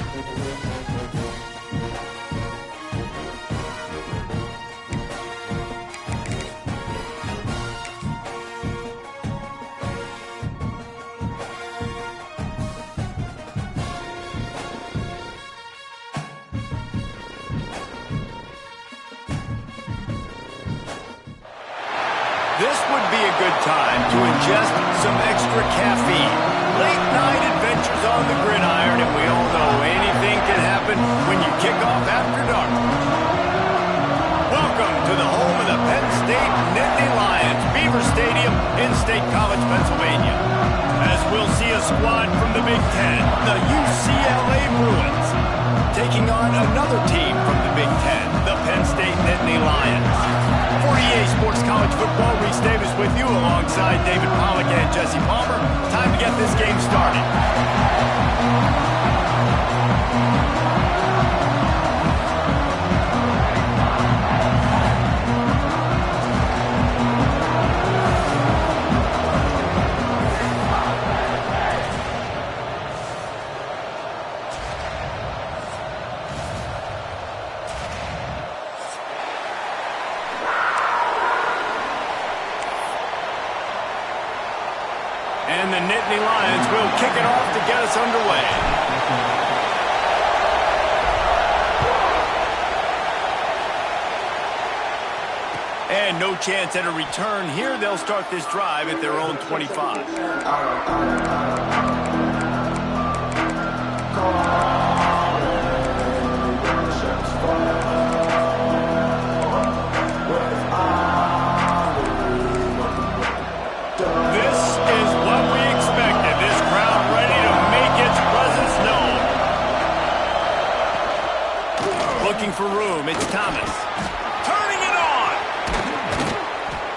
This would be a good time to ingest some extra caffeine. Late night adventures on the gridiron, and we all know anything can happen when you kick off after dark. Welcome to the home of the Penn State Nittany Lions, Beaver Stadium in State College, Pennsylvania. As we'll see a squad from the Big Ten, the UCLA Bruins, taking on another team from the Big Ten, the Penn State Nittany Lions. 48 Sports College Football, Reese Davis with you alongside David Pollack and Jesse Palmer. Time to get this game started. And the Nittany Lions will kick it off to get us underway. And no chance at a return here. They'll start this drive at their own 25. Looking for room, it's Thomas. Turning it on!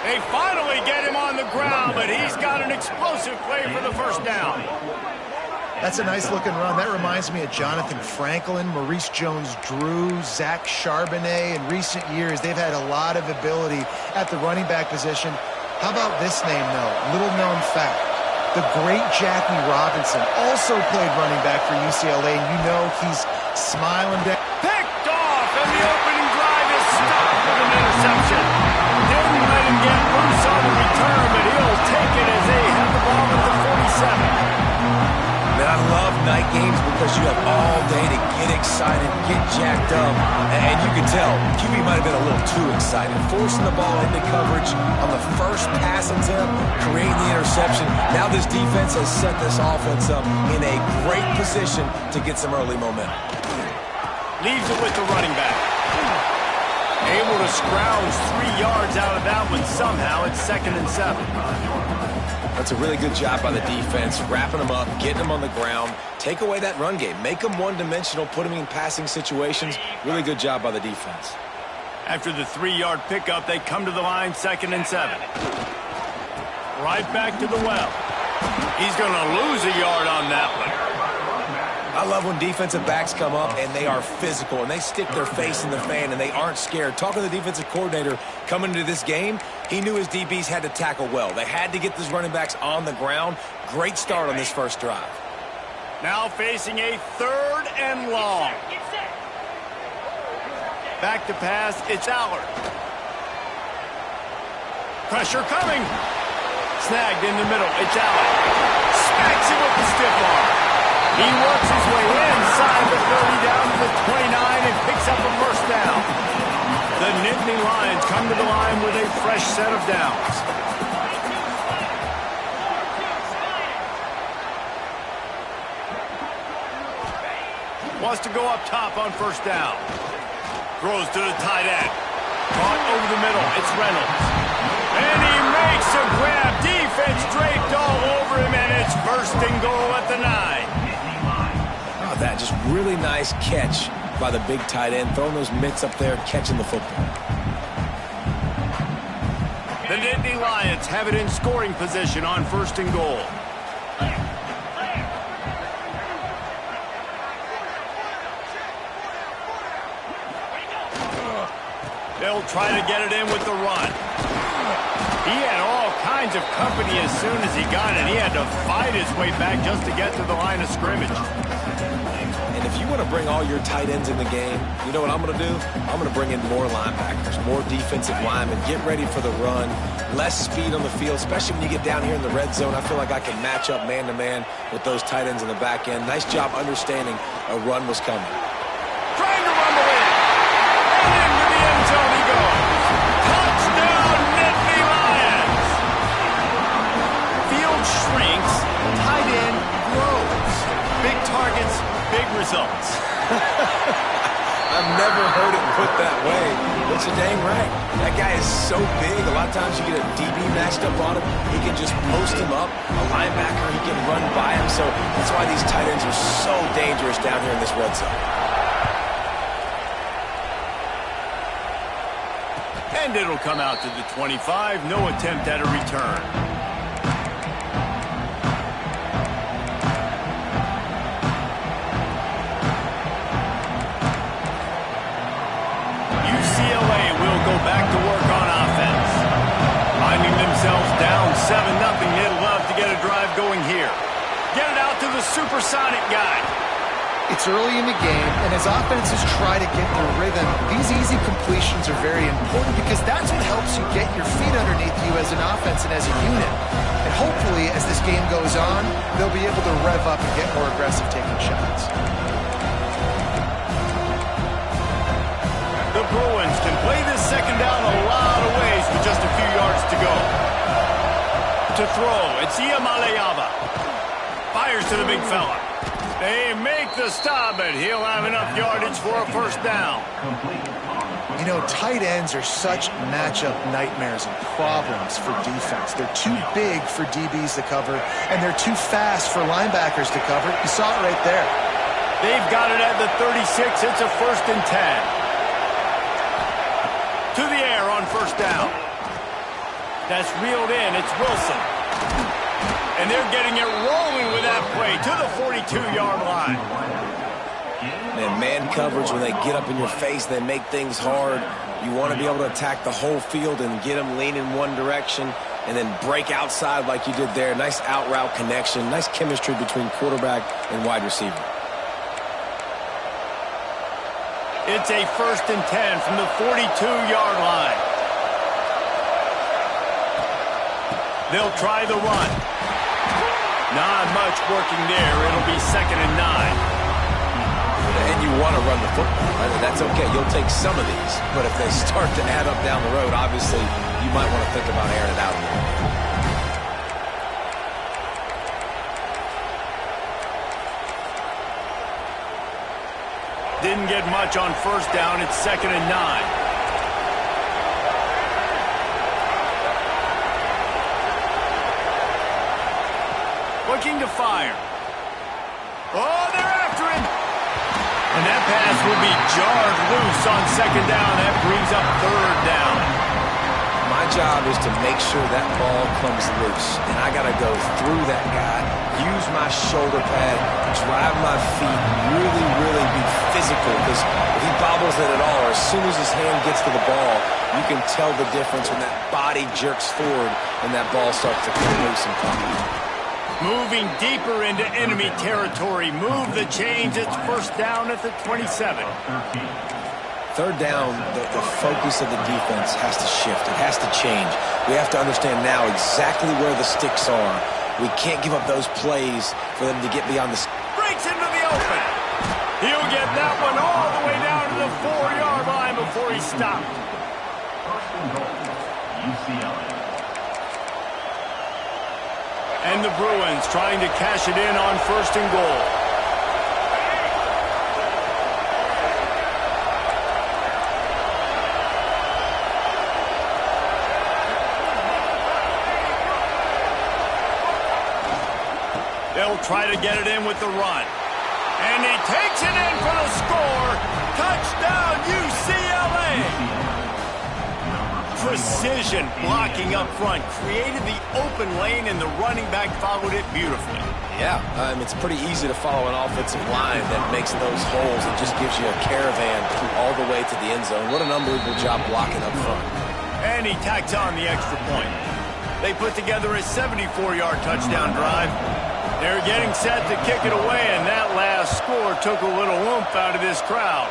They finally get him on the ground, but he's got an explosive play for the first down. That's a nice-looking run. That reminds me of Jonathan Franklin, Maurice Jones-Drew, Zach Charbonnet. In recent years, they've had a lot of ability at the running back position. How about this name, though? Little-known fact. The great Jackie Robinson also played running back for UCLA, and you know he's smiling down. And the opening drive is stopped with an interception. Didn't let him get loose on the return, but he'll take it as they have the ball at the 47. Man, I love night games because you have all day to get excited, get jacked up, and you can tell QB might have been a little too excited, forcing the ball into coverage on the first pass attempt, creating the interception. Now this defense has set this offense up in a great position to get some early momentum. Leaves it with the running back. Able to scrounge 3 yards out of that one somehow. It's 2nd and 7. That's a really good job by the defense, wrapping them up, getting them on the ground. Take away that run game. Make them one-dimensional, put them in passing situations. Really good job by the defense. After the 3-yard pickup, they come to the line, 2nd and 7. Right back to the well. He's going to lose a yard on that one. I love when defensive backs come up and they are physical and they stick their face in the fan and they aren't scared. Talking to the defensive coordinator coming into this game, he knew his DBs had to tackle well. They had to get these running backs on the ground. Great start on this first drive. Now facing a 3rd and long. Back to pass, it's Allard. Pressure coming. Snagged in the middle, it's Allard. Smacks him with the stiff arm. He works his way inside the 30 down to the 29 and picks up a first down. The Nittany Lions come to the line with a fresh set of downs. Wants to go up top on first down. Throws to the tight end. Caught over the middle. It's Reynolds. And he makes a grab. Defense draped all over him, and it's 1st and goal at the 9. That just really nice catch by the big tight end, throwing those mitts up there, catching the football. The Nittany Lions have it in scoring position on 1st and goal. They'll try to get it in with the run. He had all kinds of company as soon as he got it. He had to fight his way back just to get to the line of scrimmage. And if you want to bring all your tight ends in the game, you know what I'm going to do? I'm going to bring in more linebackers, more defensive linemen, get ready for the run, less speed on the field, especially when you get down here in the red zone. I feel like I can match up man-to-man with those tight ends in the back end. Nice job understanding a run was coming. Trying to rumble in. And into the end zone he goes. Touchdown, Nittany Lions. Field shrinks, tight end grows. Big targets, big results. I've never heard it put that way, but you're dang right. That guy is so big. A lot of times you get a DB matched up on him. He can just post him up. A linebacker, he can run by him. So that's why these tight ends are so dangerous down here in this red zone. And it'll come out to the 25. No attempt at a return. UCLA will go back to work on offense. Finding themselves down 7-0, they'd love to get a drive going here. Get it out to the supersonic guy. It's early in the game, and as offenses try to get their rhythm, these easy completions are very important because that's what helps you get your feet underneath you as an offense and as a unit. And hopefully, as this game goes on, they'll be able to rev up and get more aggressive taking shots. The Bruins can play this second down a lot of ways with just a few yards to go. To throw, it's Iamaleava. Fires to the big fella. They make the stop, but he'll have enough yardage for a first down. You know, tight ends are such matchup nightmares and problems for defense. They're too big for DBs to cover, and they're too fast for linebackers to cover. You saw it right there. They've got it at the 36. It's a 1st and 10. To the air on first down. That's reeled in. It's Wilson. And they're getting it rolling with that play to the 42-yard line. And man coverage, when they get up in your face, they make things hard. You want to be able to attack the whole field and get them lean in one direction and then break outside like you did there. Nice out route connection. Nice chemistry between quarterback and wide receiver. It's a 1st and 10 from the 42-yard line. They'll try the run. Not much working there. It'll be 2nd and 9. And you want to run the football, right? That's okay. You'll take some of these. But if they start to add up down the road, obviously, you might want to think about airing it out a little bit. Didn't get much on first down. It's 2nd and 9. Looking to fire. Oh, they're after him. And that pass will be jarred loose on 2nd down. That brings up 3rd down. My job is to make sure that ball comes loose. And I got to go through that guy, use my shoulder pad, drive my feet, really be physical. Because if he bobbles it at all, or as soon as his hand gets to the ball, you can tell the difference when that body jerks forward and that ball starts to come loose and come. Moving deeper into enemy territory. Move the chains. It's 1st down at the 27. 3rd down, the focus of the defense has to shift. It has to change. We have to understand now exactly where the sticks are. We can't give up those plays for them to get beyond the... Breaks into the open. He'll get that one all the way down to the 4-yard line before he stopped. UCLA. And the Bruins trying to cash it in on 1st and goal. They'll try to get it in with the run. And he takes it in for the score. Touchdown, UCLA. Precision blocking up front created the open lane, and the running back followed it beautifully. Yeah, it's pretty easy to follow an offensive line that makes those holes. It just gives you a caravan all the way to the end zone. What an unbelievable job blocking up front. And he tacks on the extra point. They put together a 74-yard touchdown drive. They're getting set to kick it away, and that last score took a little oomph out of this crowd.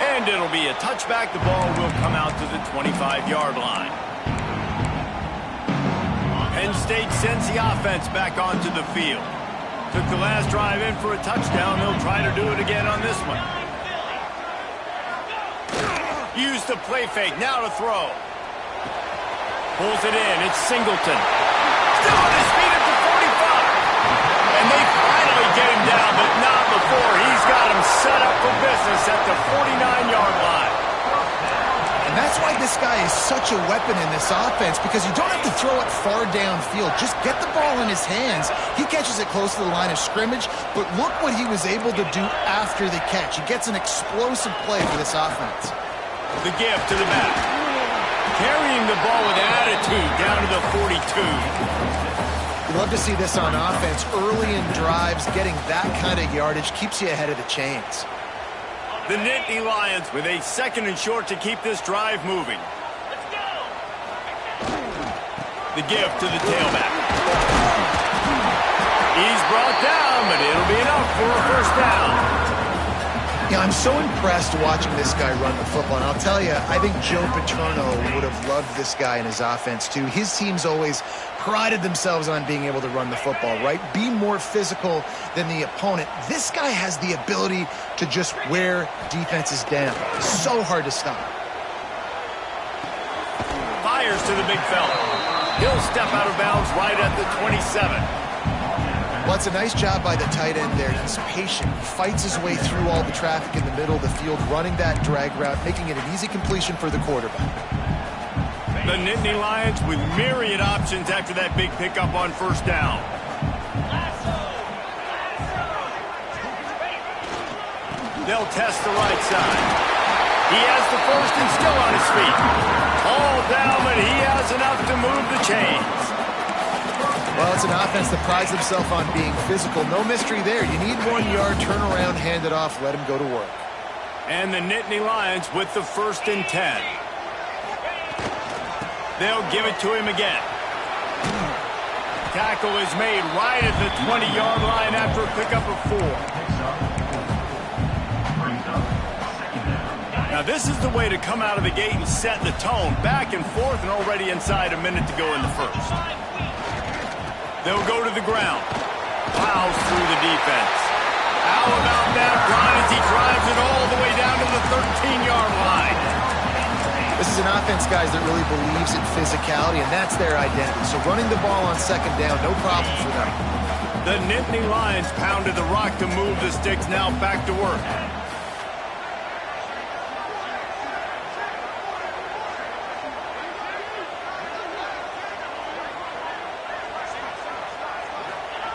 And it'll be a touchback. The ball will come out to the 25-yard line. Penn State sends the offense back onto the field. Took the last drive in for a touchdown. They'll try to do it again on this one. Use the play fake. Now to throw. Pulls it in. It's Singleton. Still on his feet at the 45. And they finally get him down, but not before. He's got him set up for business at the 49-yard line. And that's why this guy is such a weapon in this offense, because you don't have to throw it far downfield. Just get the ball in his hands. He catches it close to the line of scrimmage, but look what he was able to do after the catch. He gets an explosive play for this offense. The give to the back. Carrying the ball with attitude down to the 42. You love to see this on offense. Early in drives, getting that kind of yardage keeps you ahead of the chains. The Nittany Lions with a 2nd and short to keep this drive moving. Let's go. The give to the tailback. He's brought down, but it'll be enough for a first down. Yeah, I'm so impressed watching this guy run the football. And I'll tell you, I think Joe Paterno would have loved this guy in his offense too. His teams always prided themselves on being able to run the football, right? Be more physical than the opponent. This guy has the ability to just wear defenses down. So hard to stop. Fires to the big fella. He'll step out of bounds right at the 27. Well, it's a nice job by the tight end there. He's patient. He fights his way through all the traffic in the middle of the field, running that drag route, making it an easy completion for the quarterback. The Nittany Lions with myriad options after that big pickup on first down. They'll test the right side. He has the first and still on his feet. All down, but he has enough to move the chains. Well, it's an offense that prides themselves on being physical. No mystery there. You need 1 yard, turn around, hand it off, let him go to work. And the Nittany Lions with the 1st and 10. They'll give it to him again. Tackle is made right at the 20-yard line after a pickup of 4. Now this is the way to come out of the gate and set the tone. Back and forth and already inside a minute to go in the first. They'll go to the ground. Plows through the defense. How about that run as he drives it all the way down to the 13-yard line? This is an offense, guys, that really believes in physicality, and that's their identity. So running the ball on 2nd down, no problem for them. The Nittany Lions pounded the rock to move the sticks. Now back to work.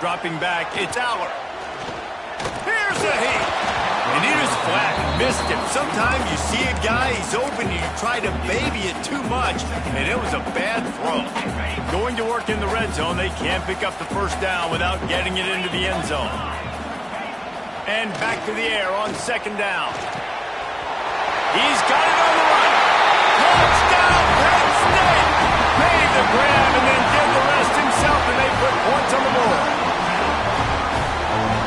Dropping back, it's Aller. Here's a hit. And he just flat missed him. Sometimes you see a guy, he's open, and you try to baby it too much, and it was a bad throw. Going to work in the red zone, they can't pick up the first down without getting it into the end zone. And back to the air on 2nd down. He's got it on the run. Touchdown, Penn State! Made the grab and then did the rest himself, and they put points on the board.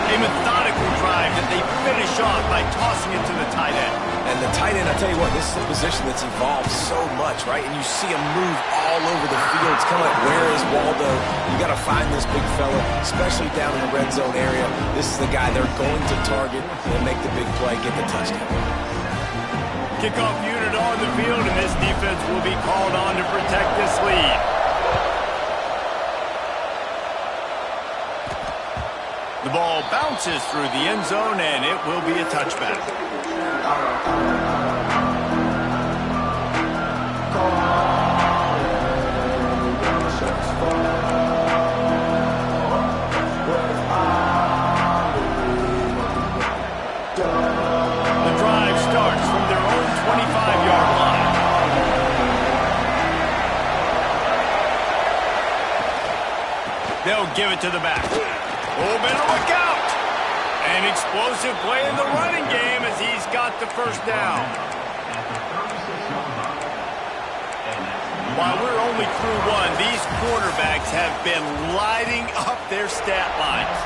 A methodical drive that they finish off by tossing it to the tight end. And the tight end, I'll tell you what, this is a position that's evolved so much, right? And you see him move all over the field. It's kind of like, where is Waldo? You got to find this big fella, especially down in the red zone area. This is the guy they're going to target and make the big play, get the touchdown. Kickoff unit on the field, and this defense will be called on to protect this lead. The ball bounces through the end zone, and it will be a touchback. The drive starts from their own 25-yard line. They'll give it to the back. Oh, better look out! An explosive play in the running game as he's got the first down. While we're only through one, these quarterbacks have been lighting up their stat lines.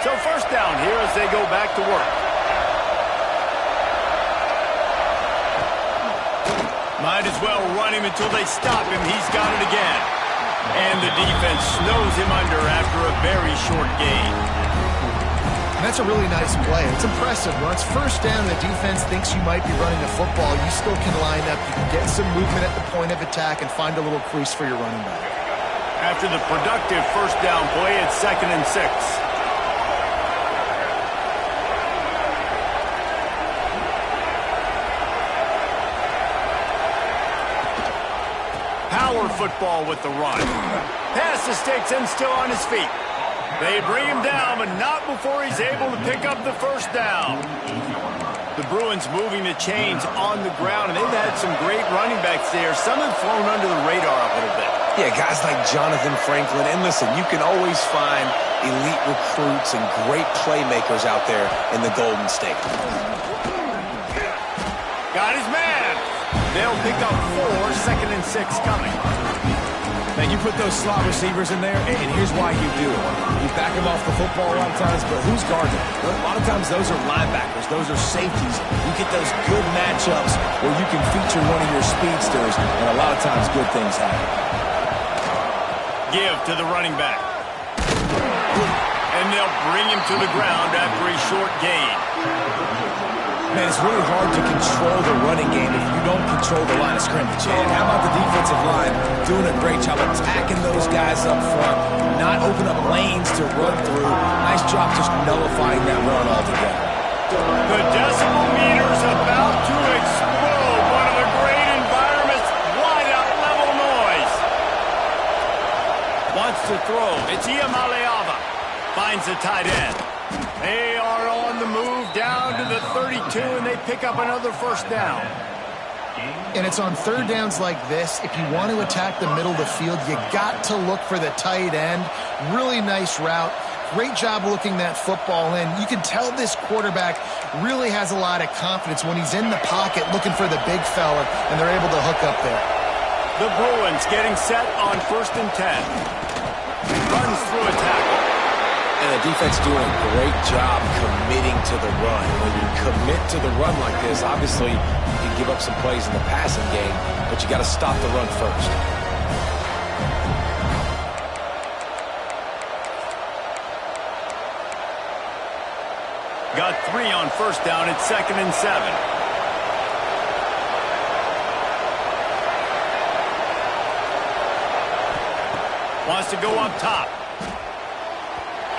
So first down here as they go back to work. Might as well run him until they stop him. He's got it again. And the defense snows him under after a very short gain. And that's a really nice play. It's impressive. When it's first down and the defense thinks you might be running the football, you still can line up. You can get some movement at the point of attack and find a little crease for your running back. After the productive first down play, it's 2nd and 6. Power football with the run. Past the sticks and still on his feet. They bring him down, but not before he's able to pick up the first down. The Bruins moving the chains on the ground, and they've had some great running backs there. Some have flown under the radar a little bit. Yeah, guys like Jonathan Franklin. And listen, you can always find elite recruits and great playmakers out there in the Golden State. Got his man. They'll pick up 4, 2nd and 6 coming. Man, you put those slot receivers in there, and here's why you do it. You back them off the football a lot of times, but who's guarding them? A lot of times those are linebackers. Those are safeties. You get those good matchups where you can feature one of your speedsters, and a lot of times good things happen. Give to the running back. And they'll bring him to the ground after a short gain. Man, it's really hard to control the running game if you don't control the line of scrimmage. And how about the defensive line doing a great job attacking those guys up front, not open up lanes to run through. Nice job just nullifying that run altogether. The decibel meter's about to explode. One of the great environments, wide out level noise. Wants to throw. It's Iamaleava. Finds the tight end. They are on the move down to the 32, and they pick up another first down. And it's on third downs like this. If you want to attack the middle of the field, you got to look for the tight end. Really nice route. Great job looking that football in. You can tell this quarterback really has a lot of confidence when he's in the pocket looking for the big fella, and they're able to hook up there. The Bruins getting set on 1st and 10. Runs through a tackle. And the defense doing a great job committing to the run. When you commit to the run like this, obviously you can give up some plays in the passing game, but you got to stop the run first. Got 3 on first down. It's 2nd and 7. Wants to go up top.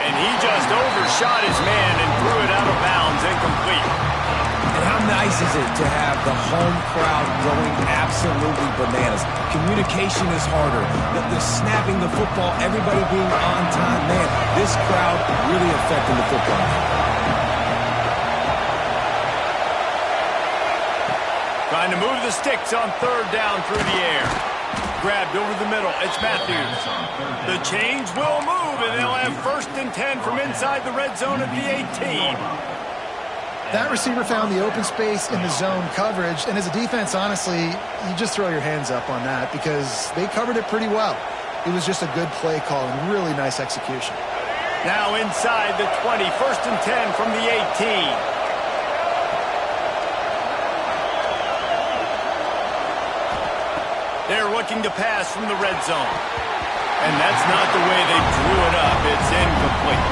And he just overshot his man and threw it out of bounds, incomplete. And how nice is it to have the home crowd going absolutely bananas? Communication is harder. The snapping the football, everybody being on time. Man, this crowd really affecting the football game. Trying to move the sticks on third down through the air. Grabbed over the middle. It's Matthews. The change will move, and they'll have 1st and 10 from inside the red zone at the 18. That receiver found the open space in the zone coverage, and as a defense, honestly, you just throw your hands up on that because they covered it pretty well. It was just a good play call and really nice execution. Now inside the 20, 1st and 10 from the 18. They're looking to pass from the red zone. And that's not the way they drew it up. It's incomplete.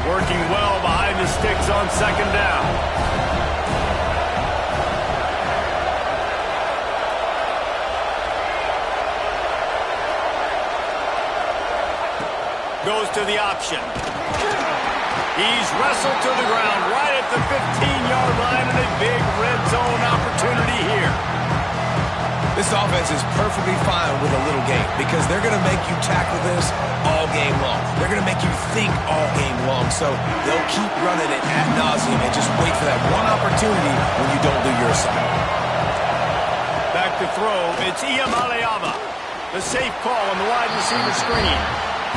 Working well behind the sticks on 2nd down. Goes to the option. He's wrestled to the ground right at the 15-yard line, and a big red zone opportunity here. This offense is perfectly fine with a little game because they're going to make you tackle this all game long. They're going to make you think all game long. So they'll keep running it ad nauseum and just wait for that one opportunity when you don't do your assignment. Back to throw, it's Iyamaleava. The safe call on the wide receiver screen.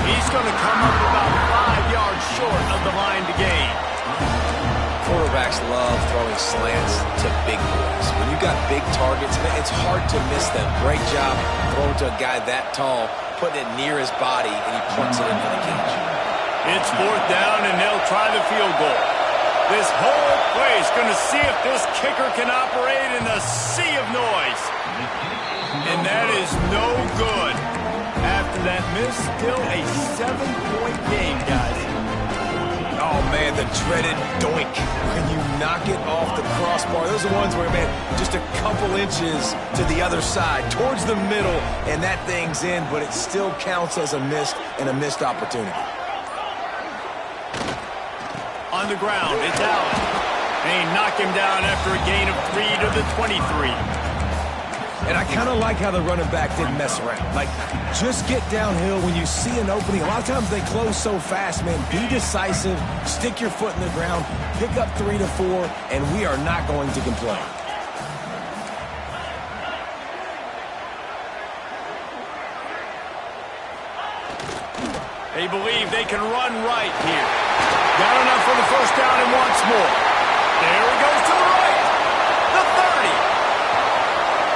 He's going to come up about 5 yards short of the line to gain. Quarterbacks love throwing slants to big boys. When you got big targets, man, it's hard to miss them. Great job throwing to a guy that tall, putting it near his body, and he plunks it into the cage. It's 4th down, and they'll try the field goal. This whole place going to see if this kicker can operate in a sea of noise. And that is no good. After that miss, still a 7-point game, guys. Oh, man, the dreaded doink. When you knock it off the crossbar, those are ones where, man, just a couple inches to the other side, towards the middle, and that thing's in, but it still counts as a missed opportunity. On the ground, it's Allen. They knock him down after a gain of 3 to the 23. And I kind of like how the running back didn't mess around. Like, just get downhill when you see an opening. A lot of times they close so fast, man. Be decisive, stick your foot in the ground, pick up 3 to 4, and we are not going to complain. They believe they can run right here. Got enough for the first down and wants more. There he goes to the right. The 30.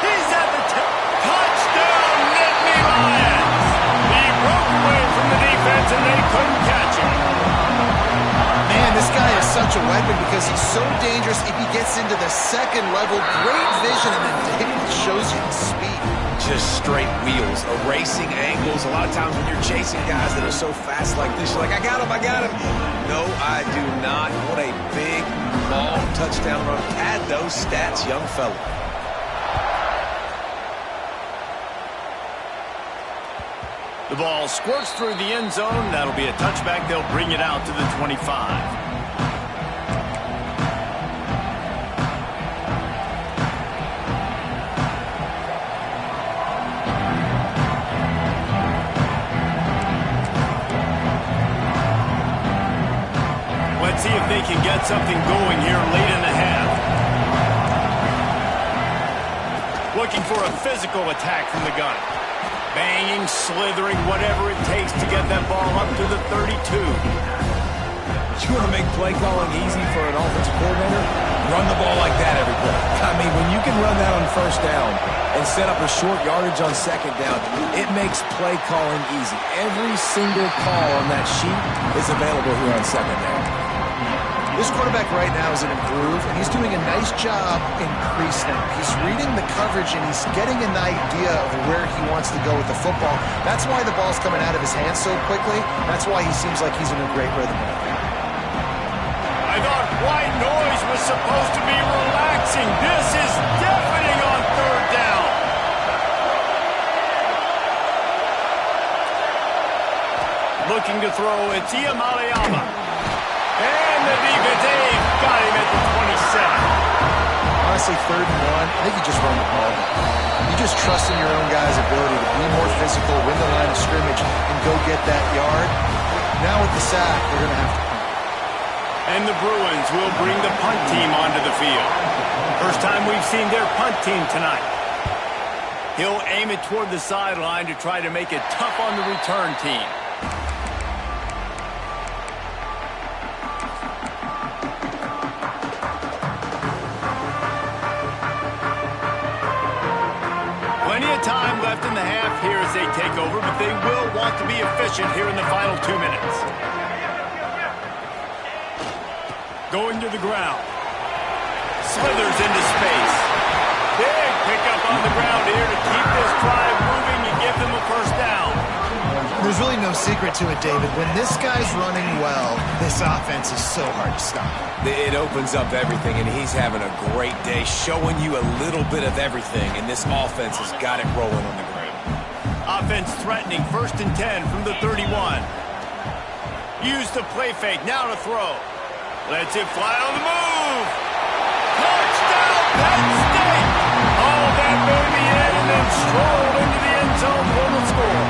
He's at the 10. Touchdown, Nittany Lions. He broke away from the defense and they couldn't catch him. Man, this guy is such a weapon because he's so dangerous if he gets into the second level. Great vision, and then David shows you the speed. Just straight wheels, erasing angles. A lot of times when you're chasing guys that are so fast like this, you're like, I got him. No, I do not. What a big, long touchdown run. Add those stats, young fella. The ball squirts through the end zone. That'll be a touchback. They'll bring it out to the 25. Let's see if they can get something going here late in the half. Looking for a physical attack from the gun. Banging, slithering, whatever it takes to get that ball up to the 32. You want to make play calling easy for an offensive coordinator? Run the ball like that every play. I mean, when you can run that on first down and set up a short yardage on second down, it makes play calling easy. Every single call on that sheet is available here on second down. This quarterback right now is in a groove, and he's doing a nice job increasing it. He's reading the coverage, and he's getting an idea of where he wants to go with the football. That's why the ball's coming out of his hands so quickly. That's why he seems like he's in a great rhythm. I thought white noise was supposed to be relaxing. This is deafening on third down. Looking to throw, it's Iyamaleava. And the defense got him at the 27. Honestly, 3rd and 1, I think you just run the ball. You just trust in your own guy's ability to be more physical, win the line of scrimmage, and go get that yard. Now with the sack, they're going to have to punt. And the Bruins will bring the punt team onto the field. First time we've seen their punt team tonight. He'll aim it toward the sideline to try to make it tough on the return team. Plenty of time left in the half here as they take over, but they will want to be efficient here in the final 2 minutes. Going to the ground. Slithers into space. Big pickup on the ground here to keep this drive moving and give them a first down. There's really no secret to it, David. When this guy's running well, this offense is so hard to stop. It opens up everything, and he's having a great day, showing you a little bit of everything, and this offense has got it rolling on the ground. Offense threatening, 1st and 10 from the 31. Use the play fake, now to throw. Lets it fly on the move. Touchdown, Penn State. Oh, that baby in. then strolled into the end zone for the score.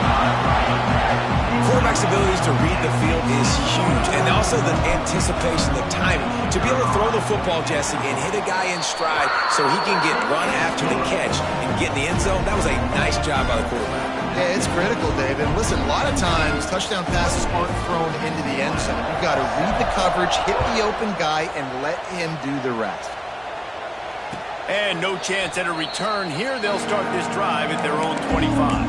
Quarterback's abilities to read the field is huge, and also the anticipation, the timing. To be able to throw the football, Jesse, and hit a guy in stride so he can get run after the catch and get in the end zone, that was a nice job by the quarterback. Yeah, it's critical, Dave. And listen, a lot of times touchdown passes aren't thrown into the end zone. You've got to read the coverage, hit the open guy, and let him do the rest. And no chance at a return here. They'll start this drive at their own 25.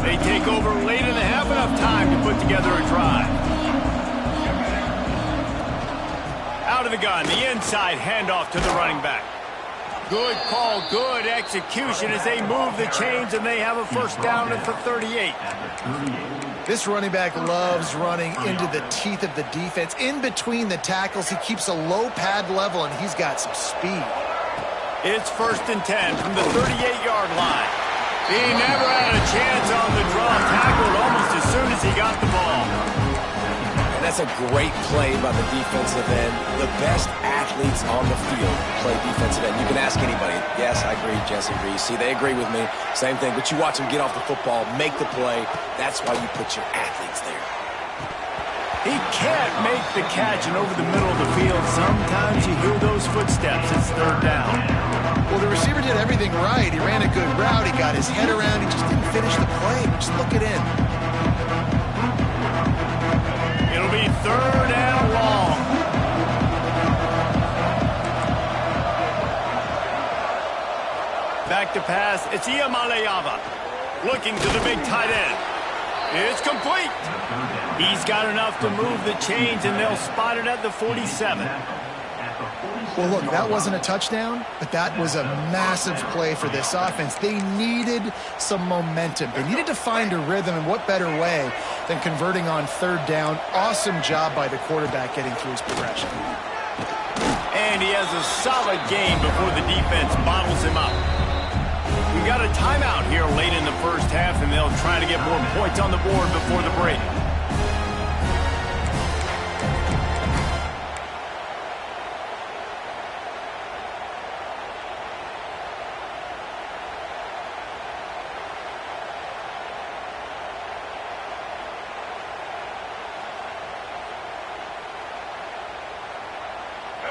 They take over late in the half, enough time to put together a drive. Out of the gun, the inside handoff to the running back. Good call, good execution as they move the chains, and they have a first down at the 38. This running back loves running into the teeth of the defense. In between the tackles, he keeps a low pad level, and he's got some speed. It's 1st and 10 from the 38-yard line. He never had a chance on the draw, tackled almost as soon as he got the ball. And that's a great play by the defensive end. The best athletes on the field play defensive end. You can ask anybody. Yes, I agree, Jesse Reese. See, they agree with me. Same thing. But you watch them get off the football, make the play. That's why you put your athletes there. He can't make the catch, and over the middle of the field, sometimes you hear those footsteps. It's 3rd down. Well, the receiver did everything right. He ran a good route. He got his head around. He just didn't finish the play. Just look it in. It'll be 3rd and long. Back to pass. It's Iamaleava looking to the big tight end. It's complete. He's got enough to move the chains, and they'll spot it at the 47. Well, look, that wasn't a touchdown, but that was a massive play for this offense. They needed some momentum. They needed to find a rhythm, and what better way than converting on 3rd down. Awesome job by the quarterback getting through his progression. And he has a solid game before the defense bottles him up. We've got a timeout here late in the first half, and they'll try to get more points on the board before the break.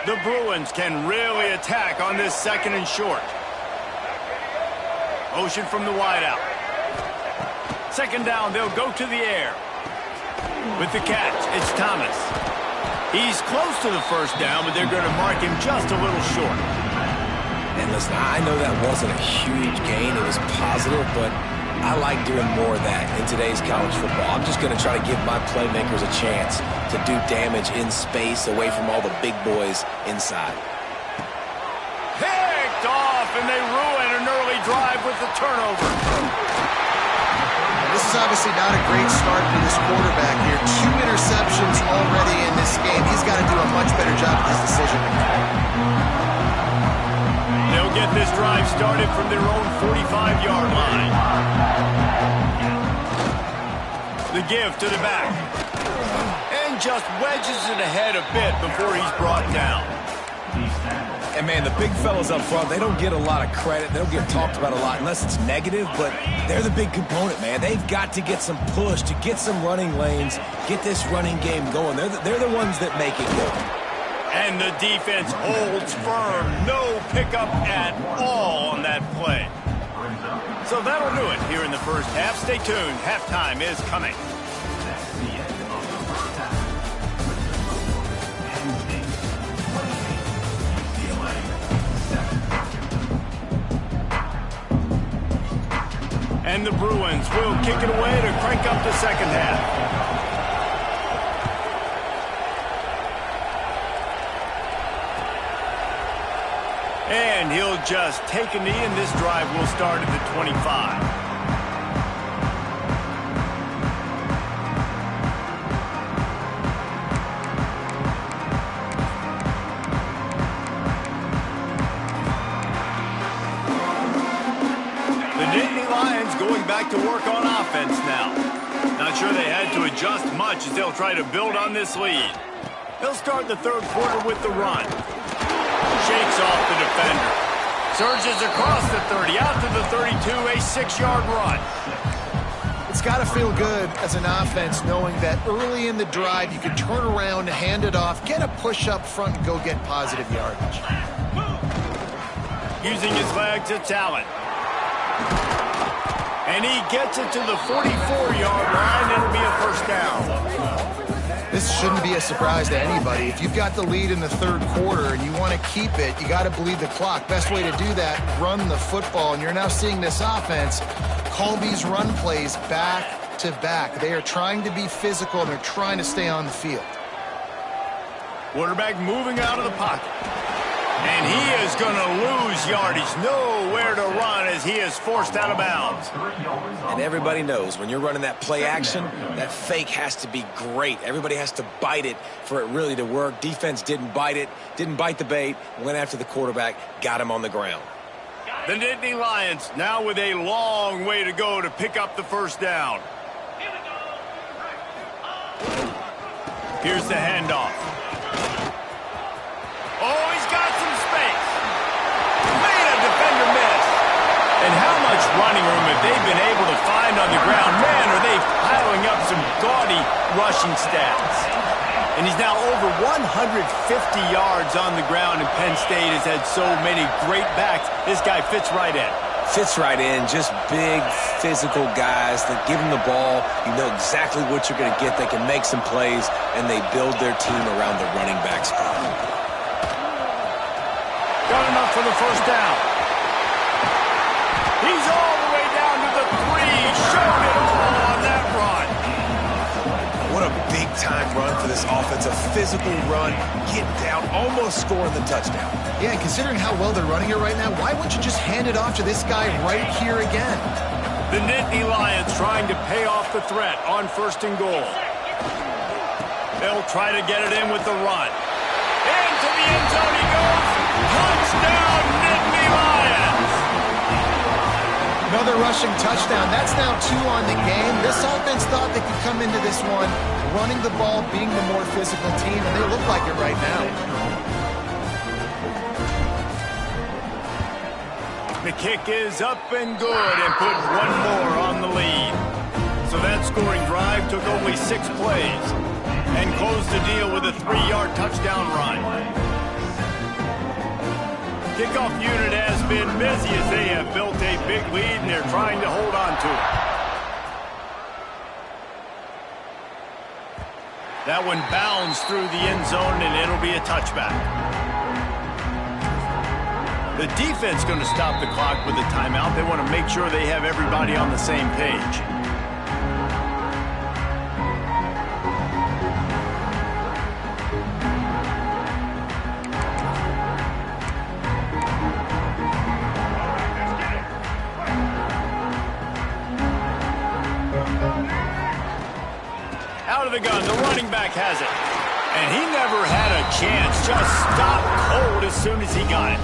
The Bruins can really attack on this 2nd and short. Motion from the wideout. 2nd down, they'll go to the air. With the catch, it's Thomas. He's close to the 1st down, but they're going to mark him just a little short. And listen, I know that wasn't a huge gain. It was positive, but I like doing more of that in today's college football. I'm just going to try to give my playmakers a chance to do damage in space away from all the big boys inside. Picked off, and they ruin an early drive with the turnover. This is obviously not a great start for this quarterback here. 2 interceptions already in this game. He's got to do a much better job at this decision. They'll get this drive started from their own 45-yard line. The give to the back. And just wedges it ahead a bit before he's brought down. And, man, the big fellas up front, they don't get a lot of credit. They don't get talked about a lot unless it's negative, but they're the big component, man. They've got to get some push, to get some running lanes, get this running game going. They're the ones that make it go. And the defense holds firm. No pickup at all on that play. So that'll do it here in the first half. Stay tuned. Halftime is coming. And the Bruins will kick it away to crank up the second half. And he'll just take a knee, and this drive will start at the 25. Going back to work on offense now. Now Not sure they had to adjust much as they'll try to build on this lead. They'll start the third quarter with the run. Shakes off the defender. Surges across the 30, out to the 32, a 6-yard run. It's got to feel good as an offense knowing that early in the drive you can turn around, hand it off, get a push up front, and go get positive yardage. Using his legs, it's Allen. And he gets it to the 44-yard line. It'll be a first down. This shouldn't be a surprise to anybody. If you've got the lead in the third quarter and you want to keep it, you got to bleed the clock. Best way to do that, run the football. And you're now seeing this offense call these run plays back to back. They are trying to be physical, and they're trying to stay on the field. Quarterback moving out of the pocket. And he is going to lose yardage. Nowhere to run as he is forced out of bounds. And everybody knows when you're running that play action, that fake has to be great. Everybody has to bite it for it really to work. Defense didn't bite it, didn't bite the bait, went after the quarterback, got him on the ground. The Nittany Lions now with a long way to go to pick up the first down. Here's the handoff. Oh, he's got some space. Made a defender miss. And how much running room have they been able to find on the ground? Man, are they piling up some gaudy rushing stats. And he's now over 150 yards on the ground, and Penn State has had so many great backs. This guy fits right in. Fits right in. Just big, physical guys that give him the ball. You know exactly what you're going to get. They can make some plays, and they build their team around the running back spot. Got enough for the first down. He's all the way down to the 3. Showed it all on that run. What a big-time run for this offense. A physical run, get down, almost scoring the touchdown. Yeah, considering how well they're running it right now, why wouldn't you just hand it off to this guy right here again? The Nittany Lions trying to pay off the threat on first and goal. They'll try to get it in with the run. Into the end zone he goes. Touchdown, Nittany Lions! Another rushing touchdown. That's now 2 on the game. This offense thought they could come into this one running the ball, being the more physical team, and they look like it right now. The kick is up and good and put one more on the lead. So that scoring drive took only 6 plays and closed the deal with a 3-yard touchdown run. Kickoff unit has been busy as they have built a big lead and they're trying to hold on to it. That one bounds through the end zone and it'll be a touchback. The defense going to stop the clock with a timeout. They want to make sure they have everybody on the same page. Out of the gun, the running back has it. And he never had a chance. Just stopped cold as soon as he got it.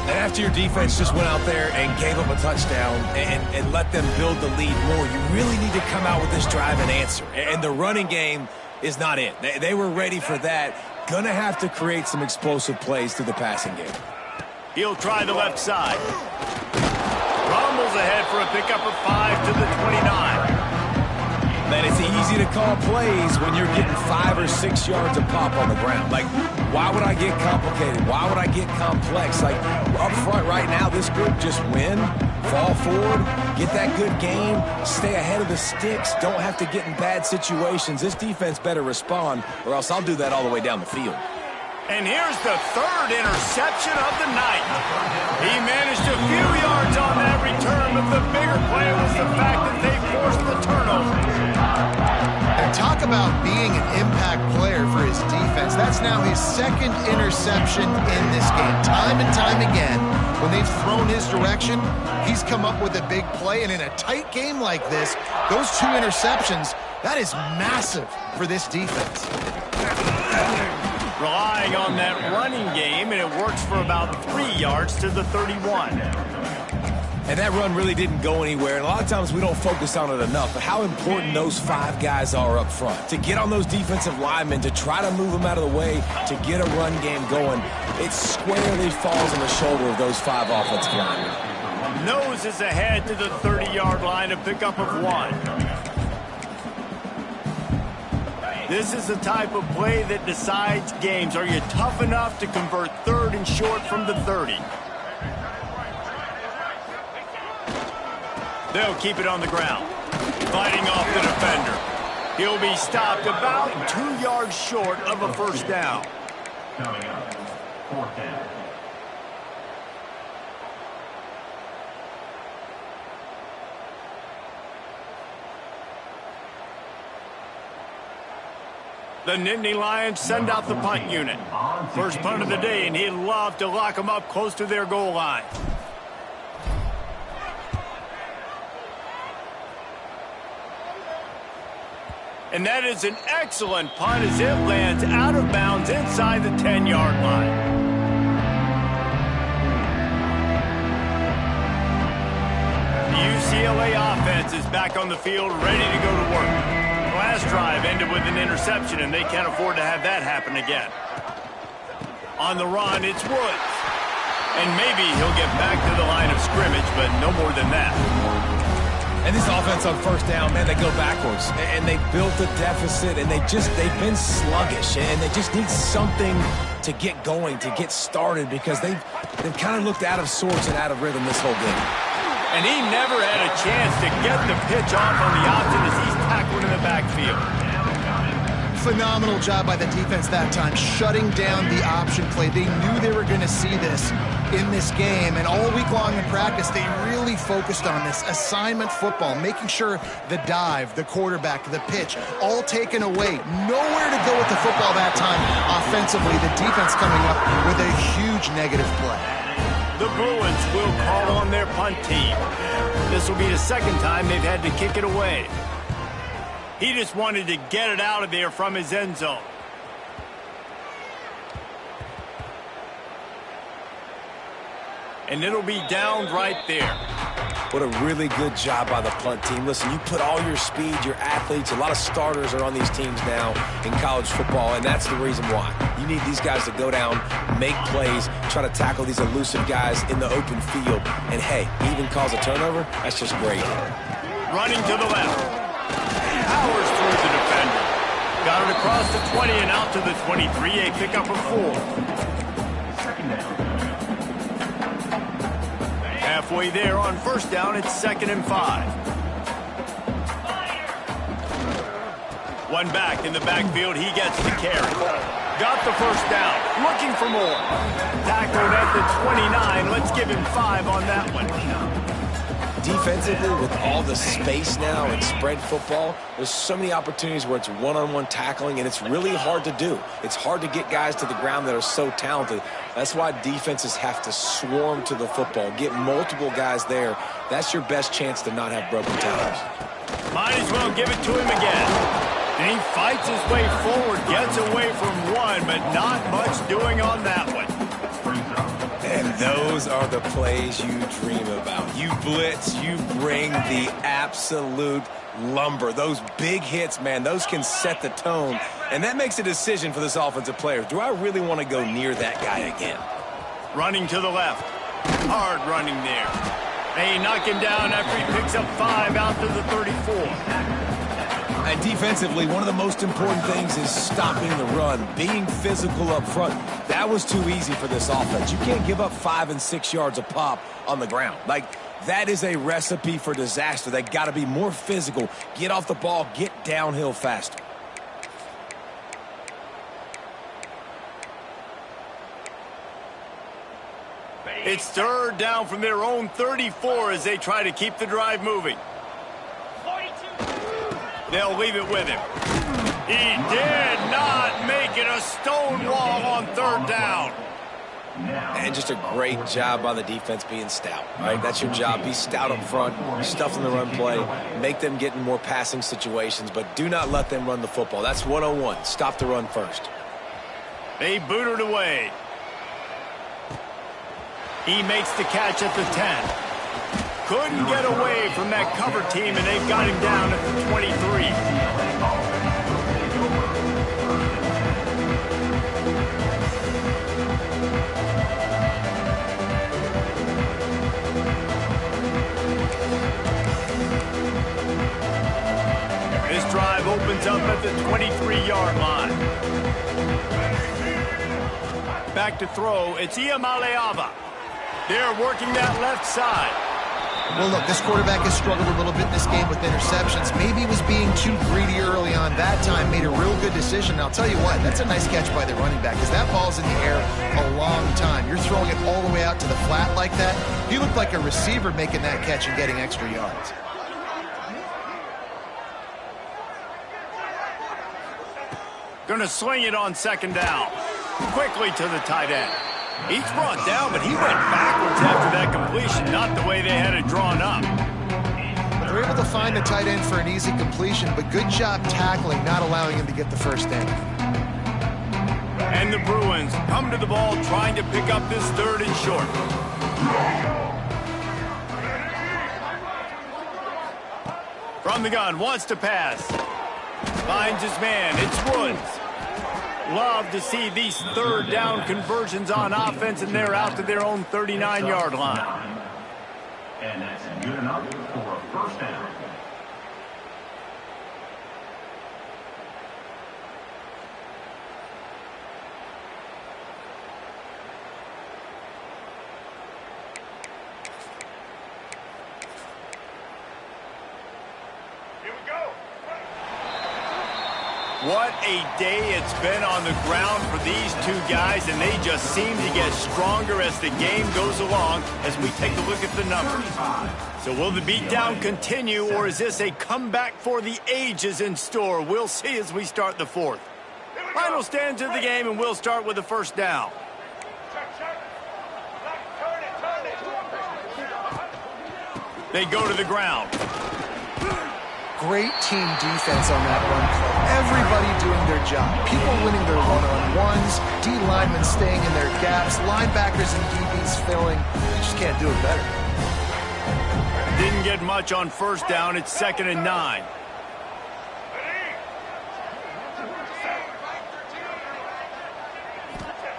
And after your defense just went out there and gave them a touchdown and let them build the lead more, you really need to come out with this drive and answer. And the running game is not it. They were ready for that. Gonna have to create some explosive plays through the passing game. He'll try the left side. Rumbles ahead for a pickup of 5 to the 29. Man, it's easy to call plays when you're getting 5 or 6 yards of pop on the ground. Like, why would I get complicated? Why would I get complex? Like, up front right now, this group just win, fall forward, get that good game, stay ahead of the sticks, don't have to get in bad situations. This defense better respond, or else I'll do that all the way down the field. And here's the 3rd interception of the night. He managed a few yards on that return, but the bigger play was the fact that they forced the turnover. And talk about being an impact player for his defense. That's now his 2nd interception in this game. Time and time again, when they've thrown his direction, he's come up with a big play. And in a tight game like this, those 2 interceptions, that is massive for this defense. Relying on that running game, and it works for about 3 yards to the 31. And that run really didn't go anywhere. And a lot of times we don't focus on it enough. But how important those 5 guys are up front. To get on those defensive linemen, to try to move them out of the way, to get a run game going, it squarely falls on the shoulder of those 5 offensive linemen. Nose is ahead to the 30-yard line, a pickup of 1. This is the type of play that decides games. Are you tough enough to convert 3rd and short from the 30? They'll keep it on the ground. Fighting off the defender. He'll be stopped about 2 yards short of a first down. Coming up, 4th down. The Nittany Lions send out the punt unit. First punt of the day, and he'd love to lock them up close to their goal line. And that is an excellent punt as it lands out of bounds inside the 10-yard line. The UCLA offense is back on the field, ready to go to work. Last drive ended with an interception, and they can't afford to have that happen again. On the run, it's Woods. And maybe he'll get back to the line of scrimmage, but no more than that. And this offense on first down, man, they go backwards. And they built a deficit, and they've been sluggish. And they just need something to get going, to get started, because they've kind of looked out of sorts and out of rhythm this whole game. And he never had a chance to get the pitch off on the option as he's tackled in the backfield. Phenomenal job by the defense that time, shutting down the option play. They knew they were going to see this in this game, and all week long in practice, they really focused on this assignment football, making sure the dive, the quarterback, the pitch, all taken away. Nowhere to go with the football that time offensively. The defense coming up with a huge negative play. The Bruins will call on their punt team. This will be the second time they've had to kick it away. He just wanted to get it out of there from his end zone. And it'll be down right there. What a really good job by the punt team. Listen, you put all your speed, your athletes, a lot of starters are on these teams now in college football, and that's the reason why. You need these guys to go down, make plays, try to tackle these elusive guys in the open field. And, hey, even cause a turnover, that's just great. Running to the left. Powers through the defender. Got it across the 20 and out to the 23, a pickup of 4. Second down. Halfway there on first down, it's 2nd and 5. One back in the backfield, he gets the carry. Got the first down, looking for more. Tackled at the 29, let's give him 5 on that one. Defensively, with all the space now and spread football, there's so many opportunities where it's one-on-one tackling, and it's really hard to do. It's hard to get guys to the ground that are so talented. That's why defenses have to swarm to the football, get multiple guys there. That's your best chance to not have broken tackles. Might as well give it to him again. And he fights his way forward, gets away from one, but not much doing on that one. And those are the plays you dream about. You blitz, you bring the absolute lumber. Those big hits, man, those can set the tone. And that makes a decision for this offensive player. Do I really want to go near that guy again? Running to the left. Hard running there. They knock him down after he picks up 5 out to the 34. And defensively, one of the most important things is stopping the run, being physical up front. That was too easy for this offense. You can't give up 5 and 6 yards a pop on the ground. Like, that is a recipe for disaster. They got to be more physical, get off the ball, get downhill faster. It's 3rd down from their own 34 as they try to keep the drive moving. They'll leave it with him. He did not make it a stone wall on 3rd down. And just a great job by the defense being stout, right? That's your job. Be stout up front, stuff in the run play, make them get in more passing situations, but do not let them run the football. That's 101. Stop the run first. They boot it away. He makes the catch at the 10. Couldn't get away from that cover team, and they've got him down at the 23. This drive opens up at the 23-yard line. Back to throw, it's Iamaleava. They're working that left side. Well, look, this quarterback has struggled a little bit in this game with interceptions. Maybe he was being too greedy early on. That time made a real good decision. And I'll tell you what, that's a nice catch by the running back because that ball's in the air a long time. You're throwing it all the way out to the flat like that. You look like a receiver making that catch and getting extra yards. Gonna swing it on second down. Quickly to the tight end. He's brought down, but he went backwards after that completion, not the way they had it drawn up. They're able to find the tight end for an easy completion, but good job tackling, not allowing him to get the first down. And the Bruins come to the ball trying to pick up this third and short. From the gun, wants to pass. Finds his man, it's Woods. Love to see these third down conversions on offense, and they're out to their own 39-yard line. And that's good enough for a first down. What a day it's been on the ground for these two guys, and they just seem to get stronger as the game goes along as we take a look at the numbers. So will the beatdown continue, or is this a comeback for the ages in store? We'll see as we start the fourth. Final stands of the game, and we'll start with the first down. They go to the ground. Great team defense on that run play. Everybody doing their job. People winning their one-on-ones, D linemen staying in their gaps, linebackers and DBs filling. You just can't do it better. Didn't get much on first down. It's 2nd and 9.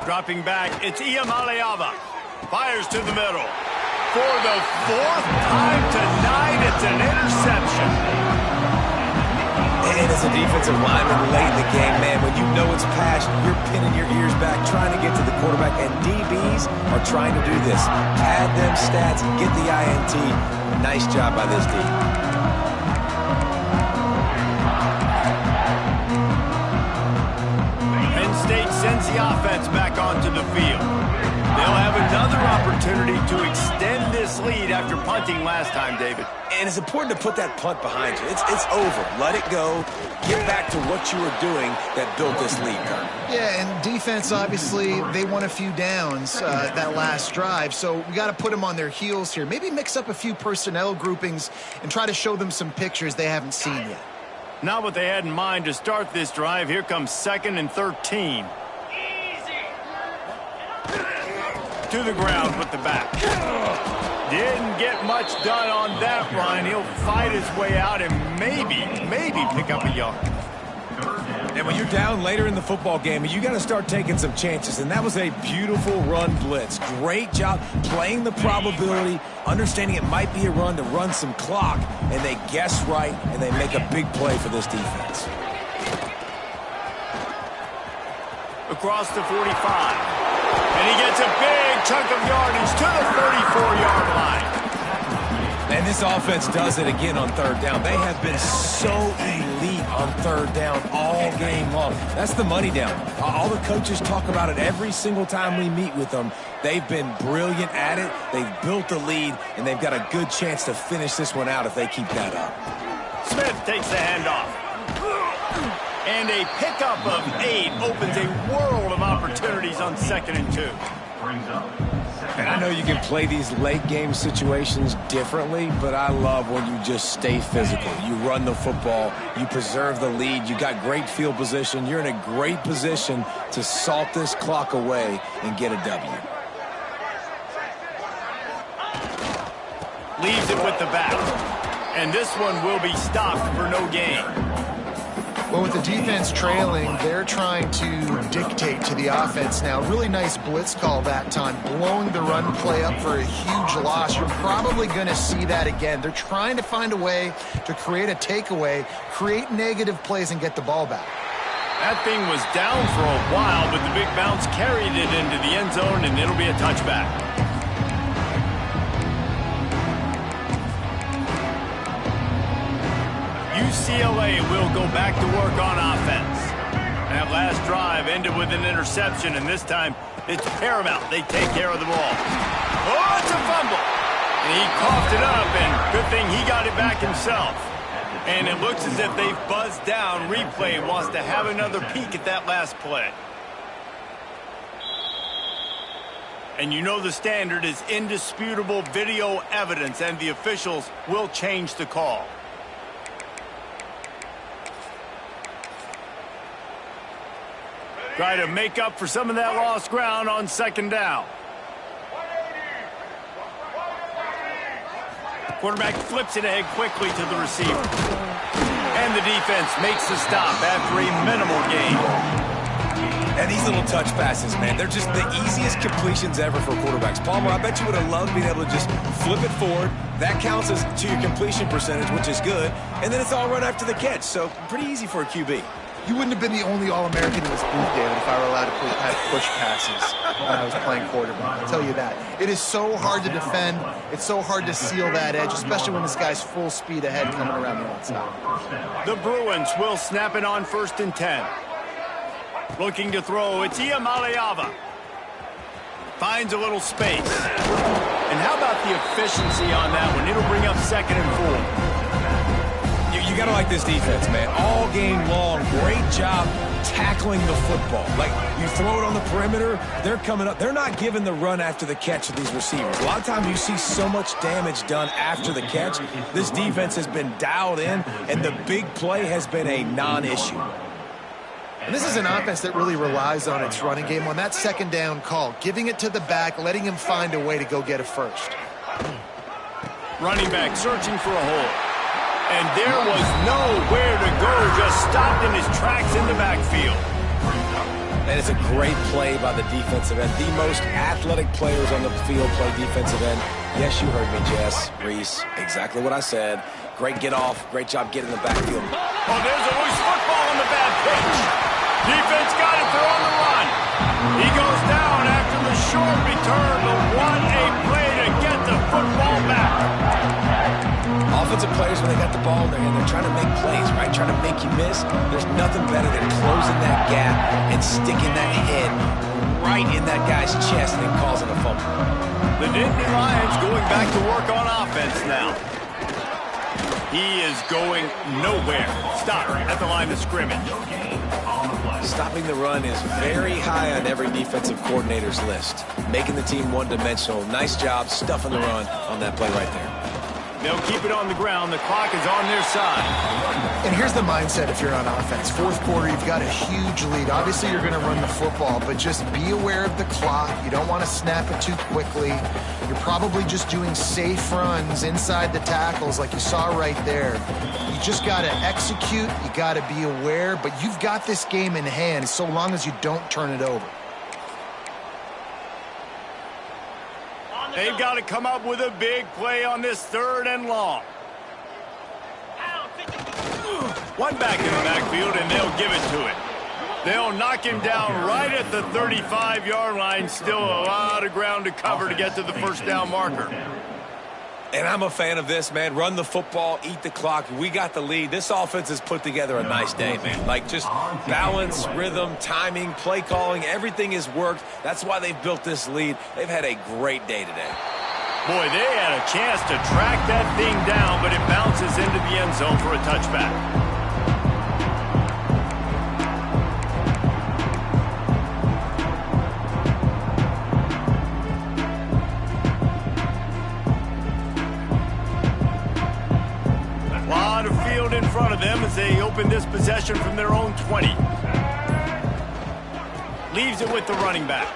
Dropping back, it's Iamaleava. Fires to the middle. For the fourth time tonight, it's an interception. And as a defensive lineman late in the game, man, when you know it's pass, you're pinning your ears back, trying to get to the quarterback, and DBs are trying to do this. Add them stats, get the INT. Nice job by this D. Penn State sends the offense back onto the field. They'll have another opportunity to extend this lead after punting last time, David. And it's important to put that punt behind you. It's over. Let it go. Get back to what you were doing that built this lead, Kurt. Yeah, and defense, obviously, they won a few downs that last drive, so we got to put them on their heels here. Maybe mix up a few personnel groupings and try to show them some pictures they haven't seen yet. Not what they had in mind to start this drive. Here comes 2nd and 13. To the ground with the back. Didn't get much done on that run. He'll fight his way out and maybe pick up a yard. And when you're down later in the football game, you got to start taking some chances. And that was a beautiful run blitz. Great job playing the probability, understanding it might be a run to run some clock, and they guess right, and they make a big play for this defense. Across the 45. And he gets a big chunk of yardage to the 34-yard line. And this offense does it again on third down. They have been so elite on third down all game long. That's the money down. All the coaches talk about it every single time we meet with them. They've been brilliant at it. They've built the lead, and they've got a good chance to finish this one out if they keep that up. Smith takes the handoff. And a pickup of 8 opens a world of opportunities on 2nd and 2. And I know you can play these late game situations differently, but I love when you just stay physical. You run the football, you preserve the lead, you got great field position, you're in a great position to salt this clock away and get a W. Leaves it with the back. And this one will be stopped for no gain. Well, with the defense trailing, they're trying to dictate to the offense now. Really nice blitz call that time, blowing the run play up for a huge loss. You're probably going to see that again. They're trying to find a way to create a takeaway, create negative plays, and get the ball back. That thing was down for a while, but the big bounce carried it into the end zone, and it'll be a touchback. UCLA will go back to work on offense. That last drive ended with an interception, and this time it's paramount they take care of the ball. Oh, it's a fumble! And he coughed it up, and good thing he got it back himself. And it looks as if they've buzzed down. Replay wants to have another peek at that last play. And you know the standard is indisputable video evidence, and the officials will change the call. Try to make up for some of that lost ground on second down. Quarterback flips it ahead quickly to the receiver. And the defense makes the stop after a minimal gain. And these little touch passes, man, they're just the easiest completions ever for quarterbacks. Palmer, I bet you would have loved being able to just flip it forward. That counts as to your completion percentage, which is good. And then it's all run after the catch, so pretty easy for a QB. You wouldn't have been the only All-American in this booth, David, if I were allowed to push passes when I was playing quarterback. I'll tell you that. It is so hard to defend. It's so hard to seal that edge, especially when this guy's full speed ahead coming around the outside. The Bruins will snap it on 1st and 10. Looking to throw, it's Iamaleava. Finds a little space. And how about the efficiency on that one? It'll bring up 2nd and 4. You got to like this defense, man. All game long, great job tackling the football. Like, you throw it on the perimeter, they're coming up. They're not giving the run after the catch to these receivers. A lot of times you see so much damage done after the catch. This defense has been dialed in, and the big play has been a non-issue. And this is an offense that really relies on its running game. On that second down call, giving it to the back, letting him find a way to go get a first. Running back searching for a hole. And there was nowhere to go, just stopped in his tracks in the backfield. And it's a great play by the defensive end. The most athletic players on the field play defensive end. Yes, you heard me, Jess, Reese, exactly what I said. Great get off, great job getting in the backfield. Oh, there's a loose football on the bad pitch. Defense got it, they're on the run. He goes down after the short return, but what a play to get the football back. Offensive players, when they got the ball in their hand, they're trying to make plays, right? Trying to make you miss. There's nothing better than closing that gap and sticking that head right in that guy's chest and then causing a fumble. The Nittany Lions going back to work on offense now. He is going nowhere. Stop at the line of scrimmage. Stopping the run is very high on every defensive coordinator's list. Making the team one-dimensional. Nice job stuffing the run on that play right there. They'll keep it on the ground. The clock is on their side. And here's the mindset if you're on offense. 4th quarter, you've got a huge lead. Obviously, you're going to run the football, but just be aware of the clock. You don't want to snap it too quickly. You're probably just doing safe runs inside the tackles like you saw right there. You just got to execute. You got to be aware, but you've got this game in hand so long as you don't turn it over. They've got to come up with a big play on this 3rd and long. One back in the backfield, and they'll give it to it. They'll knock him down right at the 35-yard line. Still a lot of ground to cover to get to the 1st down marker. And I'm a fan of this, man. Run the football, eat the clock. We got the lead. This offense has put together a nice day, man. Like, just balance, rhythm, timing, play calling, everything has worked. That's why they've built this lead. They've had a great day today. Boy, they had a chance to track that thing down, but it bounces into the end zone for a touchback. In front of them as they open this possession from their own 20. Leaves it with the running back.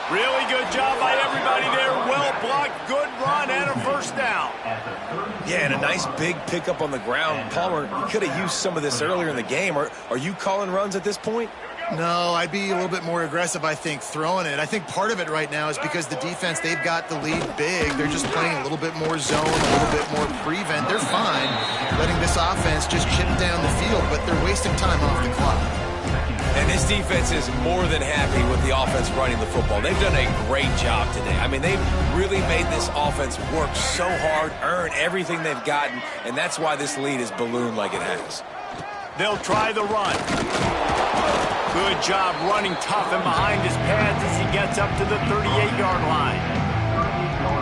Really good job by everybody there. Well blocked, good run, and a 1st Yeah, and a nice big pickup on the ground. Palmer, you could have used some of this earlier in the game. Are you calling runs at this point? No, I'd be a little bit more aggressive, I think, throwing it. I think part of it right now is because the defense, they've got the lead big. They're just playing a little bit more zone, a little bit more prevent. They're fine letting this offense just chip down the field, but they're wasting time off the clock. And this defense is more than happy with the offense running the football. They've done a great job today. I mean, they've really made this offense work so hard, earn everything they've gotten, and that's why this lead is ballooned like it has. They'll try the run. Good job running tough and behind his pads as he gets up to the 38-yard line.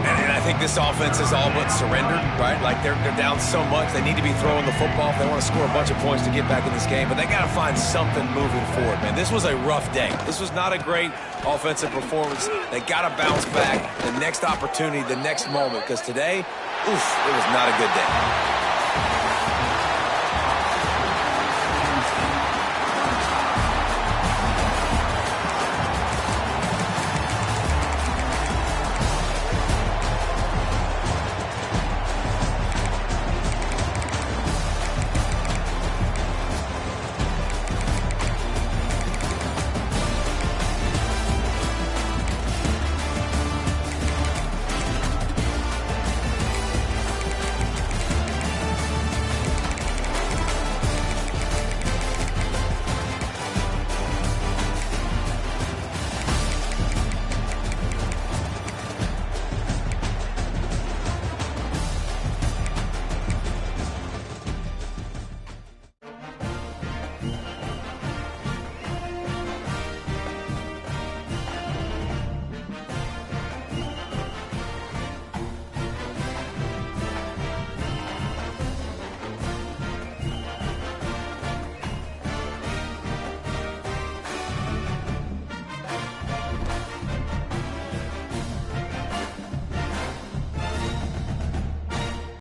And I think this offense is all but surrendered, right? Like they're down so much, they need to be throwing the football if they want to score a bunch of points to get back in this game. But they got to find something moving forward, man. This was a rough day. This was not a great offensive performance. They got to bounce back the next opportunity, the next moment, because today, oof, it was not a good day.